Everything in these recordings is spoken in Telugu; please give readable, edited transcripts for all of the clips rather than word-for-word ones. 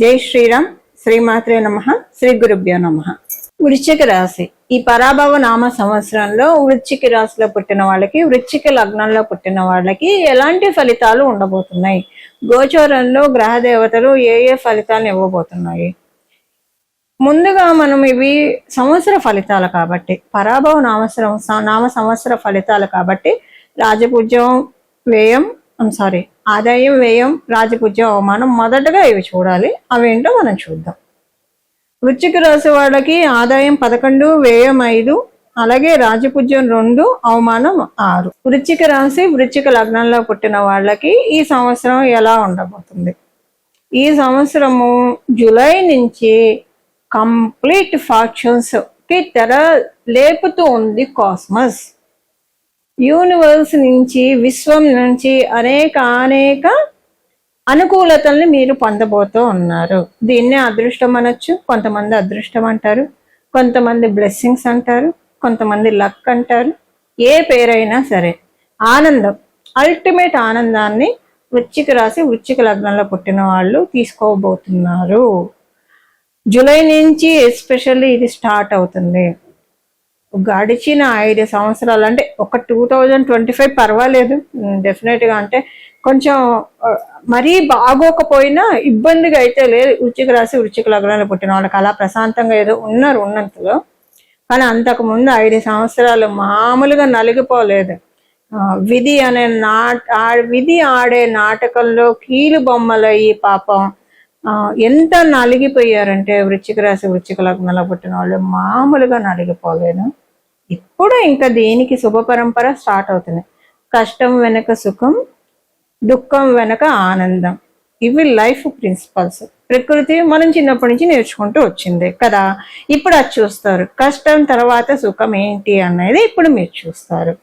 జై శ్రీరామ్. శ్రీమాత్రే నమః. శ్రీ గురుభ్యో నమః. వృశ్చిక రాశి ఈ పరాభవ నామ సంవత్సరంలో వృశ్చిక రాశిలో పుట్టిన వాళ్ళకి, వృశ్చిక లగ్నంలో పుట్టిన వాళ్ళకి ఎలాంటి ఫలితాలు ఉండబోతున్నాయి, గోచరంలో గ్రహ దేవతలు ఏ ఏ ఫలితాలను ఇవ్వబోతున్నాయి? ముందుగా మనం ఇవి సంవత్సర ఫలితాలు కాబట్టి, పరాభవ నామ సంవత్సర ఫలితాలు కాబట్టి రాజపూజ్యం వ్యయం ఆదాయం వ్యయం రాజపూజ్యం అవమానం మొదటగా ఇవి చూడాలి. అవేంటో మనం చూద్దాం. వృశ్చిక రాశి వాళ్ళకి ఆదాయం 11, వ్యయం 5, అలాగే రాజపూజ్యం 2, అవమానం 6. వృశ్చిక రాశి వృశ్చిక లగ్నంలో పుట్టిన వాళ్ళకి ఈ సంవత్సరం ఎలా ఉండబోతుంది? ఈ సంవత్సరము జూలై నుంచి కంప్లీట్ ఫార్చ్యూన్స్ కి తెర లేపుతూ ఉంది కాస్మస్. యూనివర్స్ నుంచి, విశ్వం నుంచి అనేక అనుకూలతల్ని మీరు పొందబోతూ ఉన్నారు. దీన్నే అదృష్టం అనొచ్చు, కొంతమంది అదృష్టం అంటారు, కొంతమంది బ్లెస్సింగ్స్ అంటారు, కొంతమంది లక్ అంటారు. ఏ పేరైనా సరే ఆనందం, అల్టిమేట్ ఆనందాన్ని వృశ్చిక రాశి వృశ్చిక లగ్నంలో పుట్టిన వాళ్ళు తీసుకోబోతున్నారు. జూలై నుంచి ఎస్పెషల్లీ ఇది స్టార్ట్ అవుతుంది. గడిచిన 5 సంవత్సరాలు అంటే ఒక 2025 పర్వాలేదు డెఫినెట్గా, అంటే కొంచెం మరీ బాగోకపోయినా ఇబ్బందిగా అయితే లేదు. వృశ్చిక రాశి వృశ్చిక లగ్నంలో పుట్టిన వాళ్ళకి అలా ప్రశాంతంగా ఏదో ఉన్నంతలో. కానీ అంతకుముందు 5 సంవత్సరాలు మామూలుగా నలిగిపోలేదు. విధి ఆడే నాటకంలో కీలు బొమ్మలయ్యి పాపం ఎంత నలిగిపోయారంటే వృశ్చిక రాశి వృశ్చిక లగ్నంలో పుట్టిన వాళ్ళు మామూలుగా నలిగిపోలేదు. ఇప్పుడు ఇంకా దీనికి శుభ పరంపర స్టార్ట్ అవుతుంది. కష్టం వెనక సుఖం, దుఃఖం వెనక ఆనందం, ఇవి లైఫ్ ప్రిన్సిపల్స్. ప్రకృతి మనం చిన్నప్పటి నుంచి నేర్చుకుంటూ వచ్చింది కదా. ఇప్పుడు అది చూస్తారు. కష్టం తర్వాత సుఖం ఏంటి అనేది ఇప్పుడు మీరు చూస్తారు.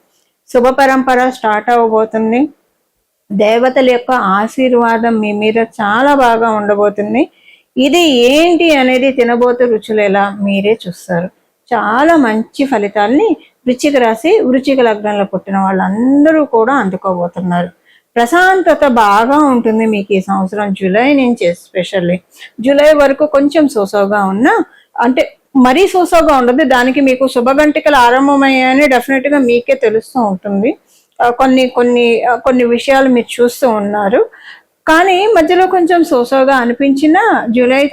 శుభ పరంపర స్టార్ట్ అవ్వబోతుంది. దేవతల యొక్క ఆశీర్వాదం మీ మీద చాలా బాగా ఉండబోతుంది. ఇది ఏంటి అనేది తినబోతు రుచులు ఎలా మీరే చూస్తారు. చాలా మంచి ఫలితాల్ని వృశ్చిక రాశి వృశ్చిక లగ్నంలో పుట్టిన వాళ్ళందరూ కూడా అందుకోబోతున్నారు. ప్రశాంతత బాగా ఉంటుంది మీకు ఈ సంవత్సరం. జూలై నుంచి ఎస్పెషల్లీ జూలై వరకు కొంచెం సోసోగా ఉన్నా, అంటే మరీ సోసోగా ఉండదు. దానికి మీకు శుభగంటికలు ఆరంభమయ్యాయని డెఫినెట్గా మీకే తెలుస్తూ ఉంటుంది. కొన్ని విషయాలు మీరు చూస్తూ ఉన్నారు. కానీ మధ్యలో కొంచెం సోసోగా అనిపించిన జూలై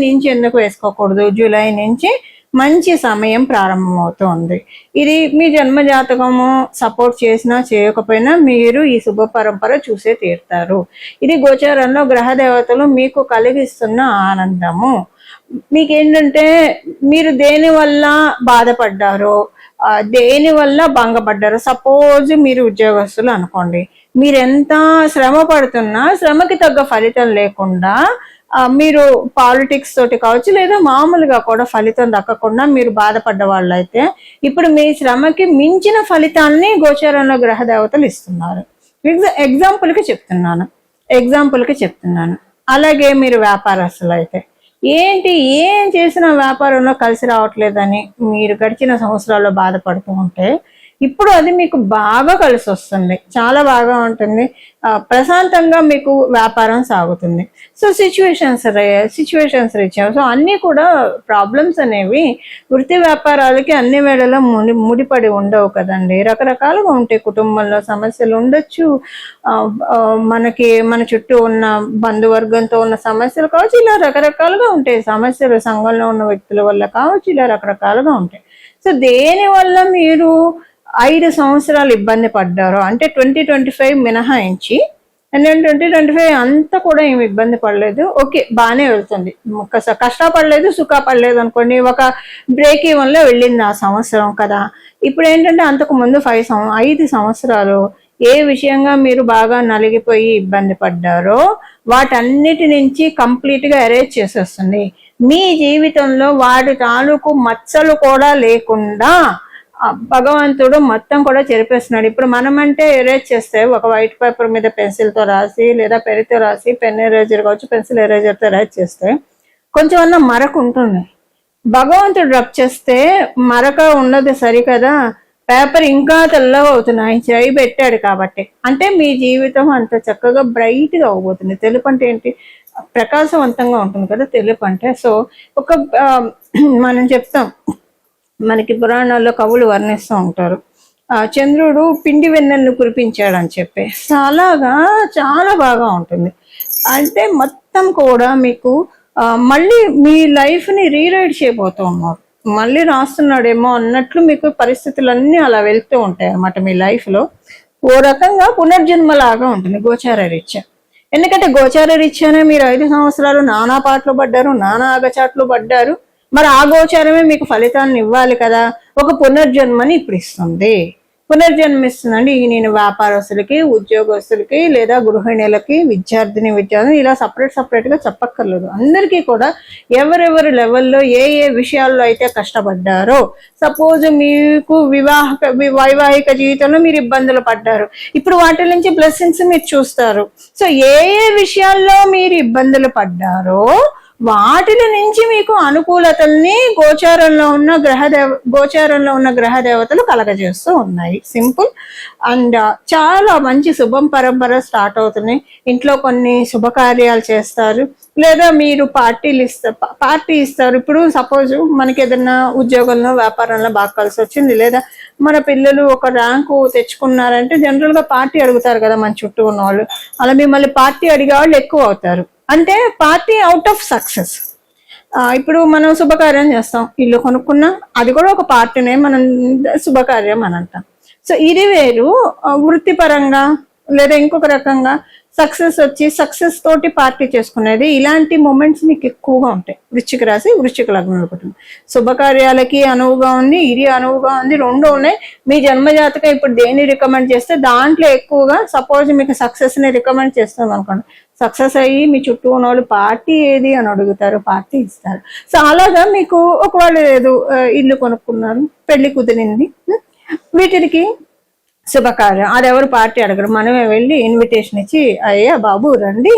నుంచి ఎందుకు వేసుకోకూడదు? జూలై నుంచి మంచి సమయం ప్రారంభమవుతుంది. ఇది మీ జన్మ జాతకము సపోర్ట్ చేసినా చేయకపోయినా మీరు ఈ శుభ పరంపర చూసే తీరుతారు. ఇది గోచారంలో గ్రహ దేవతలు మీకు కలిగిస్తున్న ఆనందము. మీకేంటంటే మీరు దేని వల్ల బాధపడ్డారో, దేని వల్ల భంగపడ్డారు. సపోజ్ మీరు ఉద్యోగస్తులు అనుకోండి, మీరెంత శ్రమ పడుతున్నా శ్రమకి తగ్గ ఫలితం లేకుండా, మీరు పాలిటిక్స్ తోటి కావచ్చు లేదా మామూలుగా కూడా ఫలితం దక్కకుండా మీరు బాధపడ్డ వాళ్ళైతే ఇప్పుడు మీ శ్రమకి మించిన ఫలితాన్ని గోచారంలో గ్రహ దేవతలు ఇస్తున్నారు. ఎగ్జాంపుల్కి చెప్తున్నాను. అలాగే మీరు వ్యాపారస్తులు అయితే ఏం చేసిన వ్యాపారంలో కలిసి రావట్లేదని మీరు గడిచిన సంవత్సరాల్లో బాధపడుతూ ఉంటే ఇప్పుడు అది మీకు బాగా కలిసి వస్తుంది. చాలా బాగా ఉంటుంది. ప్రశాంతంగా మీకు వ్యాపారం సాగుతుంది. So situations reach. సో అన్నీ కూడా ప్రాబ్లమ్స్ అనేవి వృత్తి వ్యాపారాలకి అన్ని వేళలో ముడిపడి ఉండవు కదండి. రకరకాలుగా ఉంటాయి. కుటుంబంలో సమస్యలు ఉండొచ్చు, మన చుట్టూ ఉన్న బంధువర్గంతో ఉన్న సమస్యలు కావచ్చు, ఇలా రకరకాలుగా ఉంటాయి సమస్యలు. సంఘంలో ఉన్న వ్యక్తుల వల్ల కావచ్చు, ఇలా రకరకాలుగా ఉంటాయి. సో దేనివల్ల మీరు 5 సంవత్సరాలు ఇబ్బంది పడ్డారు అంటే 2025 మినహాయించి, అండ్ 2025 అంతా కూడా ఏమి ఇబ్బంది పడలేదు. ఓకే, బాగానే వెళ్తుంది. కష్టపడలేదు, సుఖపడలేదు అనుకోండి. ఒక బ్రేక్ ఈవెన్లో వెళ్ళింది ఆ సంవత్సరం కదా. ఇప్పుడు ఏంటంటే అంతకు ముందు 5 సంవత్సరాలు ఏ విషయంగా మీరు బాగా నలిగిపోయి ఇబ్బంది పడ్డారో వాటన్నిటి నుంచి కంప్లీట్గా ఎరేజ్ చేసేస్తుంది. మీ జీవితంలో వాటి తాలూకు మచ్చలు కూడా లేకుండా భగవంతుడు మొత్తం కూడా చెరిపేస్తున్నాడు. ఇప్పుడు మనమంటే ఎరేజ్ చేస్తే ఒక వైట్ పేపర్ మీద పెన్సిల్తో రాసి లేదా పెన్తో రాసి, పెన్ ఎరేజర్ కావచ్చు, పెన్సిల్ ఎరేజర్తో ఎరేజ్ చేస్తే కొంచెం అన్న మరక ఉంటుంది. భగవంతుడు రబ్ చేస్తే మరక ఉన్నది సరికదా, పేపర్ ఇంకా తెల్లగా అవుతున్నాయి, చేయి పెట్టాడు కాబట్టి. అంటే మీ జీవితం అంత చక్కగా బ్రైట్గా అవబోతుంది. తెలుపు అంటే ఏంటి? ప్రకాశవంతంగా ఉంటుంది కదా తెలుపు అంటే. సో ఒక మనం చెప్తాం, మనకి పురాణాల్లో కవులు వర్ణిస్తూ ఉంటారు, చంద్రుడు పిండి వెన్నెలను కురిపించాడని చెప్పి. సో అలాగా చాలా బాగా ఉంటుంది. అంటే మొత్తం కూడా మీకు మళ్ళీ మీ లైఫ్ని రీరైడ్ చేయబోతూ ఉన్నారు, మళ్ళీ రాస్తున్నాడేమో అన్నట్లు మీకు పరిస్థితులన్నీ అలా వెళ్తూ ఉంటాయి అన్నమాట మీ లైఫ్లో. ఓ రకంగా పునర్జన్మ లాగా ఉంటుంది గోచార రీత్యా. ఎందుకంటే గోచార రీత్యానే మీరు 5 సంవత్సరాలు నానా పాటలు పడ్డారు, నానా ఆగచాట్లు పడ్డారు. మరి ఆ గోచారమే మీకు ఫలితాన్ని ఇవ్వాలి కదా. ఒక పునర్జన్మని ఇప్పుడు ఇస్తుంది, పునర్జన్మ ఇస్తుందండి. నేను వ్యాపారస్తులకి, ఉద్యోగస్తులకి, లేదా గృహిణులకి, విద్యార్థిని ఇలా సపరేట్గా చెప్పక్కర్లేదు. అందరికీ కూడా ఎవరెవరి లెవెల్లో ఏ విషయాల్లో అయితే కష్టపడ్డారో, సపోజ్ మీకు వైవాహిక జీవితంలో మీరు ఇబ్బందులు పడ్డారు, ఇప్పుడు వాటి నుంచి బ్లెస్సింగ్స్ మీరు చూస్తారు. సో ఏ విషయాల్లో మీరు ఇబ్బందులు పడ్డారో వాటిల నుంచి మీకు అనుకూలతల్ని గోచారంలో ఉన్న గ్రహ దేవతలు కలగజేస్తూ ఉన్నాయి. సింపుల్. అండ్ చాలా మంచి శుభం పరంపర స్టార్ట్ అవుతుంది. ఇంట్లో కొన్ని శుభకార్యాలు చేస్తారు, లేదా మీరు పార్టీ ఇస్తారు. ఇప్పుడు సపోజ్ మనకి ఏదైనా ఉద్యోగంలో వ్యాపారంలో బాగా కలిసి వచ్చింది, లేదా మన పిల్లలు ఒక ర్యాంకు తెచ్చుకున్నారంటే జనరల్గా పార్టీ అడుగుతారు కదా మన చుట్టూ ఉన్న వాళ్ళు. అలా మిమ్మల్ని పార్టీ అడిగే వాళ్ళు ఎక్కువ అవుతారు. అంటే పార్టీ అవుట్ ఆఫ్ సక్సెస్. ఇప్పుడు మనం శుభకార్యం చేస్తాం, ఇల్లు కొనుక్కున్నా అది కూడా ఒక పార్టీనే, మనం శుభకార్యం అని అంటాం. సో ఇది వేరు. వృత్తిపరంగా లేదా ఇంకొక రకంగా సక్సెస్ వచ్చి సక్సెస్ తోటి పార్టీ చేసుకునేది, ఇలాంటి మూమెంట్స్ మీకు ఎక్కువగా ఉంటాయి వృశ్చిక రాశి, వృశ్చిక లగ్నంలో పుట్టిన. శుభకార్యాలకి అనువుగా ఉంది, ఇది అనువుగా ఉంది, రెండు ఉన్నాయి. మీ జన్మజాతకం ఇప్పుడు దేన్ని రికమెండ్ చేస్తే దాంట్లో ఎక్కువగా, సపోజ్ మీకు సక్సెస్ని రికమెండ్ చేస్తుంది అనుకోండి, సక్సెస్ అయ్యి మీ చుట్టూ ఉన్న వాళ్ళు పార్టీ ఏది అని అడుగుతారు, పార్టీ ఇస్తారు. సో అలాగా మీకు ఒకవేళ లేదు ఇల్లు కొనుక్కున్నారు, పెళ్లి కుదిరింది, వీటికి శుభకార్యం, అది ఎవరు పార్టీ అడగరు, మనమే వెళ్ళి ఇన్విటేషన్ ఇచ్చి అయ్యా బాబు రండి,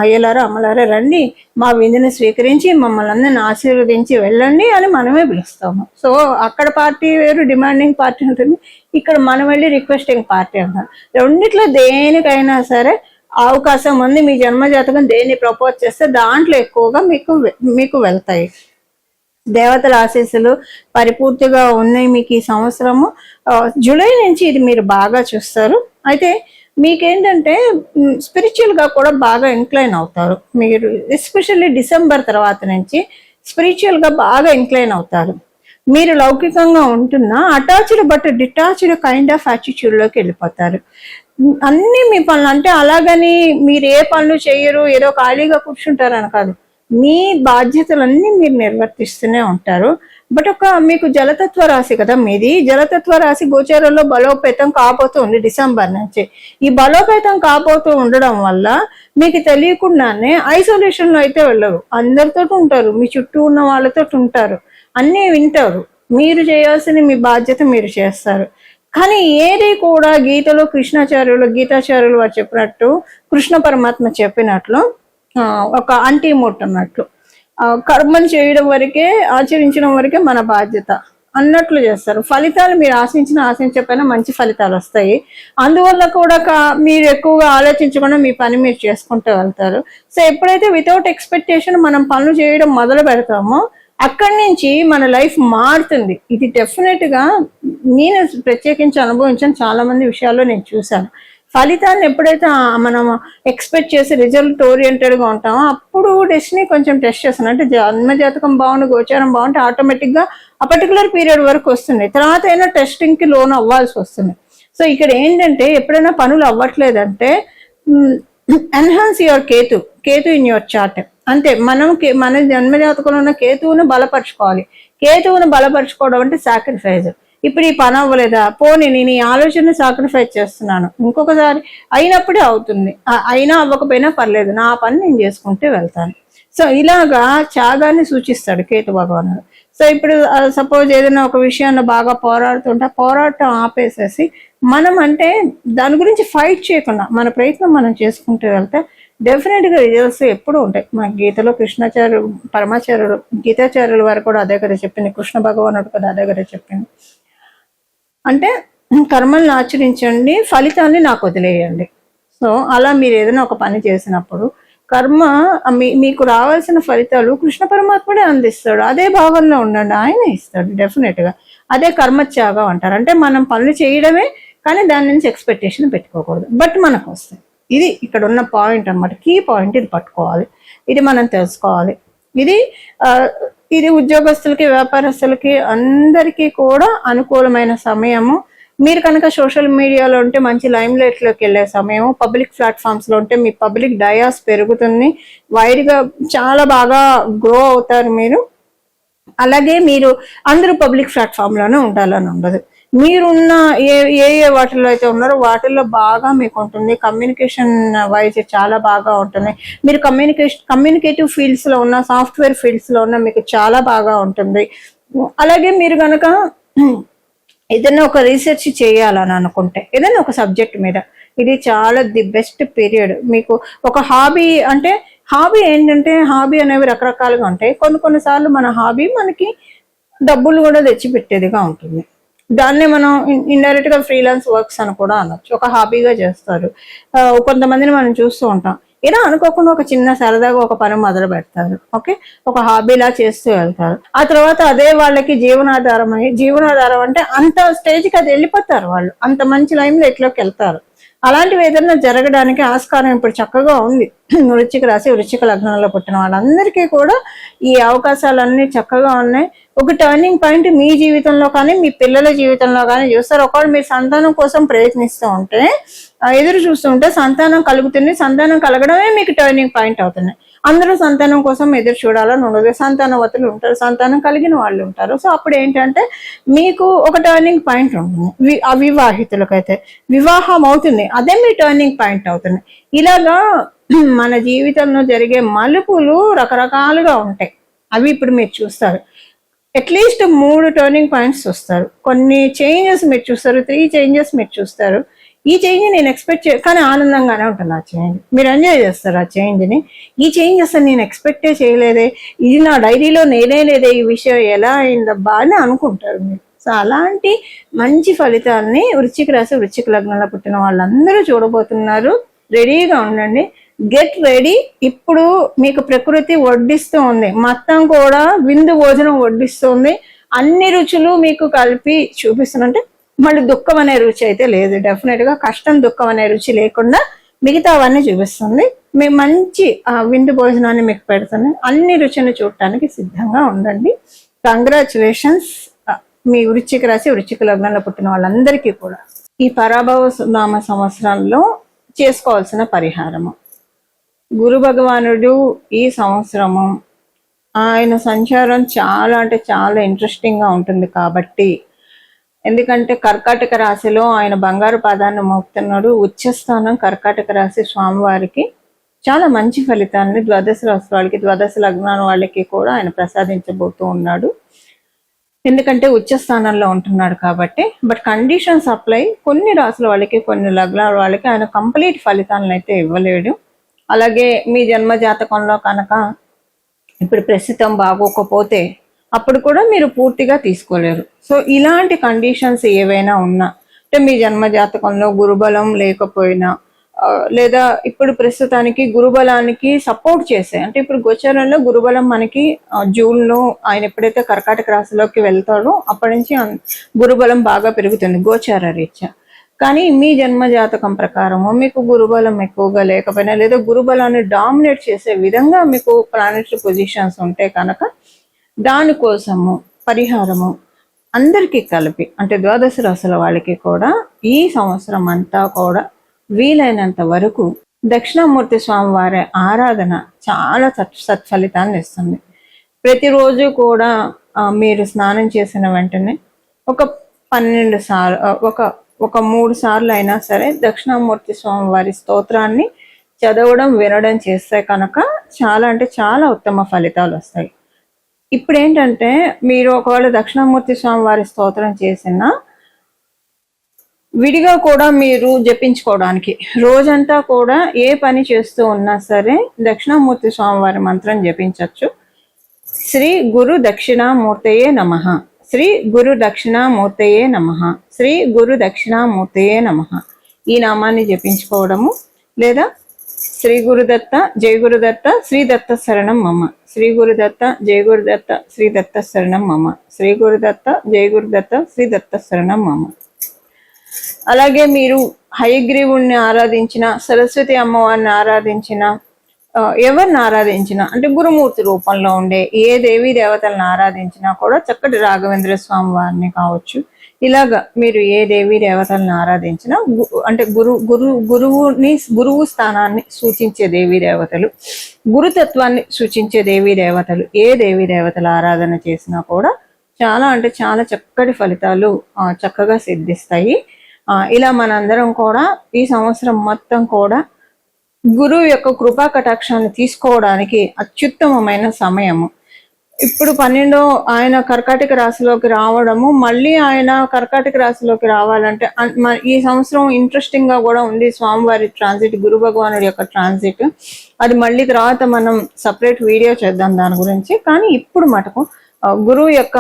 అయ్యలారా అమ్మలారా రండి, మా విందుని స్వీకరించి మమ్మల్ని అందరిని ఆశీర్వదించి వెళ్ళండి అని మనమే పిలుస్తాము. సో అక్కడ పార్టీ వేరు, డిమాండింగ్ పార్టీ ఉంటుంది, ఇక్కడ మనం వెళ్ళి రిక్వెస్టింగ్ పార్టీ అంటారు. రెండిట్లో దేనికైనా సరే అవకాశం ఉంది. మీ జన్మజాతకం దేన్ని ప్రపోజ్ చేస్తే దాంట్లో ఎక్కువగా మీకు వెళ్తాయి. దేవతల ఆశీస్సులు పరిపూర్తిగా ఉన్నాయి మీకు ఈ సంవత్సరము. జూలై నుంచి ఇది మీరు బాగా చూస్తారు. అయితే మీకేంటంటే స్పిరిచువల్గా కూడా బాగా ఇంక్లైన్ అవుతారు మీరు. ఎస్పెషల్లీ డిసెంబర్ తర్వాత నుంచి స్పిరిచువల్గా బాగా ఇంక్లైన్ అవుతారు. మీరు లౌకికంగా ఉంటున్నా attached but detached kind of యాటిట్యూడ్లోకి వెళ్ళిపోతారు. అన్నీ మీ పనులు, అంటే అలాగని మీరు ఏ పనులు చేయరు, ఏదో ఖాళీగా కూర్చుంటారని కాదు, మీ బాధ్యతలన్నీ మీరు నిర్వర్తిస్తూనే ఉంటారు. బట్ మీకు జలతత్వ రాశి కదా మీది, జలతత్వ రాశి గోచారంలో బలోపేతం కాబోతుంది డిసెంబర్ నుంచి. ఈ బలోపేతం కాబోతూ ఉండడం వల్ల మీకు తెలియకుండానే ఐసోలేషన్లో అయితే వెళ్ళరు, అందరితో ఉంటారు, మీ చుట్టూ ఉన్న వాళ్ళతో ఉంటారు, అన్నీ వింటారు, మీరు చేయాల్సిన మీ బాధ్యత మీరు చేస్తారు. కానీ ఏది కూడా గీతలో గీతాచార్యులు వారు చెప్పినట్టు, కృష్ణ పరమాత్మ చెప్పినట్లు ఒక అంటీమోట్ అన్నట్లు, కర్మను చేయడం వరకే, ఆచరించడం వరకే మన బాధ్యత అన్నట్లు చేస్తారు. ఫలితాలు మీరు ఆశించకపోయినా మంచి ఫలితాలు వస్తాయి. అందువల్ల కూడా మీరు ఎక్కువగా ఆలోచించకుండా మీ పని మీరు చేసుకుంటూ వెళ్తారు. సో ఎప్పుడైతే వితౌట్ ఎక్స్పెక్టేషన్ మనం పనులు చేయడం మొదలు పెడతామో అక్కడి నుంచి మన లైఫ్ మారుతుంది. ఇది డెఫినెట్గా నేను ప్రత్యేకించి అనుభవించాను, చాలా మంది విషయాల్లో నేను చూశాను. ఫలితాన్ని ఎప్పుడైతే మనం ఎక్స్పెక్ట్ చేసి రిజల్ట్ ఓరియంటెడ్గా ఉంటామో అప్పుడు డెస్టినీ కొంచెం టెస్ట్ చేస్తాను. అంటే జన్మజాతకం బాగుంది, గోచారం బాగుంటే ఆటోమేటిక్గా ఆ పర్టికులర్ పీరియడ్ వరకు వస్తుంది, తర్వాత అయినా టెస్టింగ్కి లోన్ అవ్వాల్సి వస్తుంది. సో ఇక్కడ ఏంటంటే ఎప్పుడైనా పనులు అవ్వట్లేదంటే enhance your Ketu in your chart. అంతే, మన జన్మజాతకంలో ఉన్న కేతువును బలపరచుకోవాలి. కేతువును బలపరచుకోవడం అంటే సాక్రిఫైస్. ఇప్పుడు ఈ పని అవ్వలేదా, పోనీ నేను ఈ ఆలోచన సాక్రిఫైస్ చేస్తున్నాను, ఇంకొకసారి అయినప్పుడే అవుతుంది, అయినా అవ్వకపోయినా పర్లేదు, నా పని నేను చేసుకుంటే వెళ్తాను. సో ఇలాగా త్యాగాన్ని సూచిస్తాడు కేతు భగవానుడు. సో ఇప్పుడు సపోజ్ ఏదైనా ఒక విషయాన్ని బాగా పోరాడుతుంటే పోరాటం ఆపేసేసి మనం అంటే దాని గురించి ఫైట్ చేయకుండా మన ప్రయత్నం మనం చేసుకుంటూ వెళ్తే డెఫినెట్గా రిజల్ట్స్ ఎప్పుడు ఉంటాయి. మన గీతలో పరమాచార్యుడు గీతాచార్యుల వారు కూడా అదే కదా చెప్పింది, కృష్ణ భగవానుడు కూడా అదే కదా చెప్పింది. అంటే కర్మల్ని ఆచరించండి, ఫలితాన్ని నాకు వదిలేయండి. సో అలా మీరు ఏదైనా ఒక పని చేసినప్పుడు కర్మ మీకు రావాల్సిన ఫలితాలు కృష్ణ పరమాత్ముడే అందిస్తాడు. అదే భావనలో ఉండండి, ఆయన ఇస్తాడు డెఫినెట్ గా. అదే కర్మత్యాగం అంటారు. అంటే మనం పనులు చేయడమే, కానీ దాని నుంచి ఎక్స్పెక్టేషన్ పెట్టుకోకూడదు, బట్ మనకు వస్తాయి. ఇది ఇక్కడ ఉన్న పాయింట్ అన్నమాట, కీ పాయింట్. ఇది పట్టుకోవాలి, ఇది మనం తెలుసుకోవాలి. ఇది ఉద్యోగస్తులకి, వ్యాపారస్తులకి అందరికీ కూడా అనుకూలమైన సమయము. మీరు కనుక సోషల్ మీడియాలో ఉంటే మంచి లైమ్ లైట్లోకి వెళ్ళే సమయం. పబ్లిక్ ప్లాట్ఫామ్స్లో ఉంటే మీ పబ్లిక్ డయాస్ పెరుగుతుంది, వైడ్గా చాలా బాగా గ్రో అవుతారు మీరు. అలాగే మీరు అందరూ పబ్లిక్ ప్లాట్ఫామ్లోనే ఉండాలని ఉండదు. మీరున్న ఏ వాటిల్లో అయితే ఉన్నారో వాటిల్లో బాగా మీకు ఉంటుంది. కమ్యూనికేషన్ వైజ్ చాలా బాగా ఉంటుంది. మీరు కమ్యూనికేటివ్ ఫీల్డ్స్లో ఉన్న, సాఫ్ట్వేర్ ఫీల్డ్స్లో ఉన్న మీకు చాలా బాగా ఉంటుంది. అలాగే మీరు కనుక ఏదైనా ఒక రీసెర్చ్ చేయాలని అనుకుంటే, ఏదైనా ఒక సబ్జెక్ట్ మీద, ఇది చాలా ది బెస్ట్ పీరియడ్. మీకు ఒక హాబీ అంటే, హాబీ ఏంటంటే, హాబీ అనేవి రకరకాలుగా ఉంటాయి. కొన్నిసార్లు మన హాబీ మనకి డబ్బులు కూడా తెచ్చిపెట్టేదిగా ఉంటుంది. దాన్నే మనం ఇండైరెక్ట్ గా ఫ్రీలాన్స్ వర్క్స్ అని కూడా అనొచ్చు. ఒక హాబీగా చేస్తారు. కొంతమందిని మనం చూస్తూ ఉంటాం, ఇలా అనుకోకుండా ఒక చిన్న సరదాగా ఒక పని మొదలు పెడతారు. ఓకే, ఒక హాబీలా చేస్తూ వెళ్తారు. ఆ తర్వాత అదే వాళ్ళకి జీవనాధారం అంటే అంత స్టేజ్కి అది వెళ్ళిపోతారు వాళ్ళు, అంత మంచి లైన్లో ఎట్లోకి వెళ్తారు. అలాంటివి ఏదైనా జరగడానికి ఆస్కారం ఇప్పుడు చక్కగా ఉంది. వృశ్చిక రాశి, వృశ్చిక లగ్నంలో పుట్టిన వాళ్ళందరికీ కూడా ఈ అవకాశాలన్నీ చక్కగా ఉన్నాయి. ఒక టర్నింగ్ పాయింట్ మీ జీవితంలో కానీ మీ పిల్లల జీవితంలో కానీ చూస్తారు. ఒకవేళ మీరు సంతానం కోసం ప్రయత్నిస్తూ ఉంటే, ఎదురు చూస్తుంటే సంతానం కలుగుతుంది. సంతానం కలగడమే మీకు టర్నింగ్ పాయింట్ అవుతుంది. అందరూ సంతానం కోసం ఎదురు చూడాలని ఉండదు. సంతానవతులు ఉంటారు, సంతానం కలిగిన వాళ్ళు ఉంటారు. సో అప్పుడు ఏంటంటే మీకు ఒక టర్నింగ్ పాయింట్ ఉంటుంది. అవివాహితులకైతే వివాహం అవుతుంది, అదే మీ టర్నింగ్ పాయింట్ అవుతుంది. ఇలాగా మన జీవితంలో జరిగే మలుపులు రకరకాలుగా ఉంటాయి. అవి ఇప్పుడు మీరు చూస్తారు. అట్లీస్ట్ 3 టర్నింగ్ పాయింట్స్ వస్తారు. కొన్ని చేంజెస్ మీరు చూస్తారు, 3 చేంజెస్ మీరు చూస్తారు. ఈ చేంజ్ నేను ఎక్స్పెక్ట్ కానీ ఆనందంగానే ఉంటుంది ఆ చేంజ్. మీరు ఎంజాయ్ చేస్తారు ఆ చేంజ్ని. ఈ చేంజెస్ నేను ఎక్స్పెక్టే చేయలేదే, ఇది నా డైరీలో నేనే లేదే, ఈ విషయం ఎలా అయిందబ్బా అని అనుకుంటారు మీరు. సో అలాంటి మంచి ఫలితాలని వృశ్చిక రాశి, వృశ్చిక లగ్నంలో పుట్టిన వాళ్ళందరూ చూడబోతున్నారు. రెడీగా ఉండండి, గెట్ రెడీ. ఇప్పుడు మీకు ప్రకృతి వడ్డిస్తూ ఉంది, మొత్తం కూడా విందు భోజనం వడ్డిస్తుంది. అన్ని రుచులు మీకు కలిపి చూపిస్తుందంటే మళ్ళీ దుఃఖం అనే రుచి అయితే లేదు. డెఫినెట్ గా కష్టం, దుఃఖం అనే రుచి లేకుండా మిగతా అవన్నీ చూపిస్తుంది. మీ మంచి విందు భోజనాన్ని మీకు పెడుతుంది. అన్ని రుచిని చూడటానికి సిద్ధంగా ఉండండి. కంగ్రాచులేషన్స్ మీ వృశ్చిక రాశి, వృశ్చిక లగ్నంలో పుట్టిన వాళ్ళందరికీ కూడా. ఈ పరాభవ నామ సంవత్సరంలో చేసుకోవాల్సిన పరిహారము, గురు భగవానుడు ఈ సంవత్సరము ఆయన సంచారం చాలా అంటే చాలా ఇంట్రెస్టింగ్ గా ఉంటుంది. కాబట్టి ఎందుకంటే కర్కాటక రాశిలో ఆయన బంగారు పాదాన్ని మోపుతున్నాడు. ఉచ్చస్థానం కర్కాటక రాశి స్వామివారికి చాలా మంచి ఫలితాన్ని ద్వాదశ రాశి వాళ్ళకి, ద్వాదశ లగ్నాల వాళ్ళకి కూడా ఆయన ప్రసాదించబోతూ ఉన్నాడు. ఎందుకంటే ఉచ్చస్థానంలో ఉంటున్నాడు కాబట్టి. But conditions apply. కొన్ని రాశుల వాళ్ళకి, కొన్ని లగ్నాల వాళ్ళకి ఆయన కంప్లీట్ ఫలితాలను అయితే ఇవ్వలేడు. అలాగే మీ జన్మ జాతకంలో కనుక ఇప్పుడు ప్రస్తుతం బాగోకపోతే అప్పుడు కూడా మీరు పూర్తిగా తీసుకోలేరు. సో ఇలాంటి కండిషన్స్ ఏవైనా ఉన్నా, అంటే మీ జన్మ జాతకంలో గురుబలం లేకపోయినా, లేదా ఇప్పుడు ప్రస్తుతానికి గురుబలానికి సపోర్ట్ చేసే, అంటే ఇప్పుడు గోచారంలో గురుబలం మనకి జూన్లో ఆయన ఎప్పుడైతే కర్కాటక రాశిలోకి వెళ్తాడో అప్పటి నుంచి గురుబలం బాగా పెరుగుతుంది గోచార రీత్యా. కానీ మీ జన్మ జాతకం ప్రకారము మీకు గురుబలం ఎక్కువగా లేకపోయినా, లేదా గురుబలాన్ని డామినేట్ చేసే విధంగా మీకు ప్లానెటరీ పొజిషన్స్ ఉంటే కనుక దానికోసము పరిహారము అందరికీ కలిపి, అంటే ద్వాదశ రాశుల వాళ్ళకి కూడా ఈ సంవత్సరం అంతా కూడా వీలైనంత వరకు దక్షిణామూర్తి స్వామి వారి ఆరాధన చాలా సత్ఫలితాన్ని ఇస్తుంది. ప్రతిరోజు కూడా మీరు స్నానం చేసిన వెంటనే ఒక 12 సార్లు, ఒక 3 సార్లు అయినా సరే దక్షిణామూర్తి స్వామి వారి స్తోత్రాన్ని చదవడం, వినడం చేస్తే కనుక చాలా అంటే చాలా ఉత్తమ ఫలితాలు వస్తాయి. ఇప్పుడు ఏంటంటే మీరు ఒకవేళ దక్షిణామూర్తి స్వామి వారి స్తోత్రం చేసిన విడిగా కూడా మీరు జపించుకోవడానికి రోజంతా కూడా ఏ పని చేస్తూ ఉన్నా సరే దక్షిణామూర్తి స్వామి వారి మంత్రం జపించవచ్చు. శ్రీ గురు దక్షిణామూర్తయే నమః, శ్రీ గురు దక్షిణామూర్తయే నమః, శ్రీ గురు దక్షిణామూర్తయే నమః ఈ నామాన్ని జపించుకోవడము, లేదా శ్రీ గురుదత్త జయ గురుదత్త శ్రీ దత్త శరణం మమ. శ్రీ గురుదత్త జయ గురుదత్త శ్రీ దత్త శరణం మమ. శ్రీ గురుదత్త జయ గురుదత్త శ్రీ దత్త శరణం మమ. అలాగే మీరు హయగ్రీవుణ్ణి ఆరాధించిన, సరస్వతి అమ్మవారిని ఆరాధించిన, ఎవరిని ఆరాధించినా అంటే గురుమూర్తి రూపంలో ఉండే ఏ దేవీ దేవతలను ఆరాధించినా కూడా చక్కటి రాఘవేంద్ర స్వామి వారిని కావచ్చు, ఇలాగా మీరు ఏ దేవీ దేవతలను ఆరాధించినా అంటే గురువు స్థానాన్ని సూచించే దేవీ దేవతలు, గురుతత్వాన్ని సూచించే దేవీ దేవతలు, ఏ దేవీ దేవతల ఆరాధన చేసినా కూడా చాలా అంటే చాలా చక్కటి ఫలితాలు చక్కగా సిద్ధిస్తాయి. ఇలా మనందరం కూడా ఈ సంవత్సరం మొత్తం కూడా గురువు యొక్క కృపా కటాక్షాన్ని తీసుకోవడానికి అత్యుత్తమమైన సమయము. ఇప్పుడు 12 ఆయన కర్కాటక రాశిలోకి రావడము, మళ్ళీ ఆయన కర్కాటక రాశిలోకి రావాలంటే ఈ సంవత్సరం ఇంట్రెస్టింగ్ గా కూడా ఉంది స్వామివారి ట్రాన్సిట్, గురు భగవానుడి యొక్క ట్రాన్సిట్. అది మళ్ళీ తర్వాత మనం సపరేట్ వీడియో చేద్దాం దాని గురించి. కానీ ఇప్పుడు మటుకు గురువు యొక్క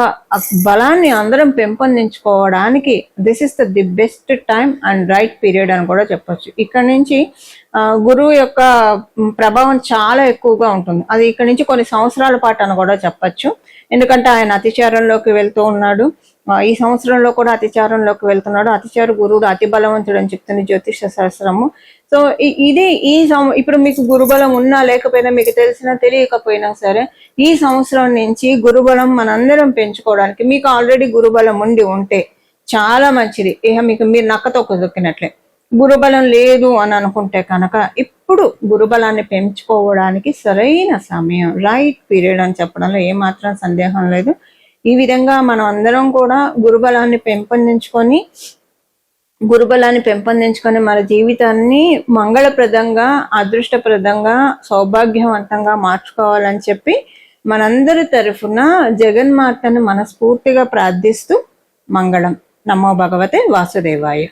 బలాన్ని అందరం పెంపొందించుకోవడానికి this is the best time and right period అని కూడా చెప్పొచ్చు. ఇక్కడ నుంచి గురువు యొక్క ప్రభావం చాలా ఎక్కువగా ఉంటుంది. అది ఇక్కడ నుంచి కొన్ని సంవత్సరాల పాటు అని కూడా చెప్పచ్చు. ఎందుకంటే ఆయన అతిచారంలోకి వెళ్తూ ఉన్నాడు. ఈ సంవత్సరంలో కూడా అతిచారంలోకి వెళ్తున్నాడు. అతిచార గురువుడు అతి బలవంతుడు అని చెప్తుంది జ్యోతిష శాస్త్రము. సో ఇది ఇప్పుడు మీకు గురుబలం ఉన్నా లేకపోయినా, మీకు తెలిసినా తెలియకపోయినా సరే, ఈ సంవత్సరం నుంచి గురుబలం మనందరం పెంచుకోవడానికి, మీకు ఆల్రెడీ గురుబలం ఉంటే చాలా మంచిది. ఇక మీకు మీరు నక్కతో కుదుకినట్లే. గురుబలం లేదు అని అనుకుంటే కనుక ఇప్పుడు గురుబలాన్ని పెంచుకోవడానికి సరైన సమయం, రైట్ పీరియడ్ అని చెప్పడంలో ఏమాత్రం సందేహం లేదు. ఈ విధంగా మనం అందరం కూడా గురుబలాన్ని పెంపొందించుకొని మన జీవితాన్ని మంగళప్రదంగా, అదృష్టప్రదంగా, సౌభాగ్యవంతంగా మార్చుకోవాలని చెప్పి మనందరి తరఫున జగన్మాతను మనస్ఫూర్తిగా ప్రార్థిస్తూ మంగళం. నమో భగవతే వాసుదేవాయ.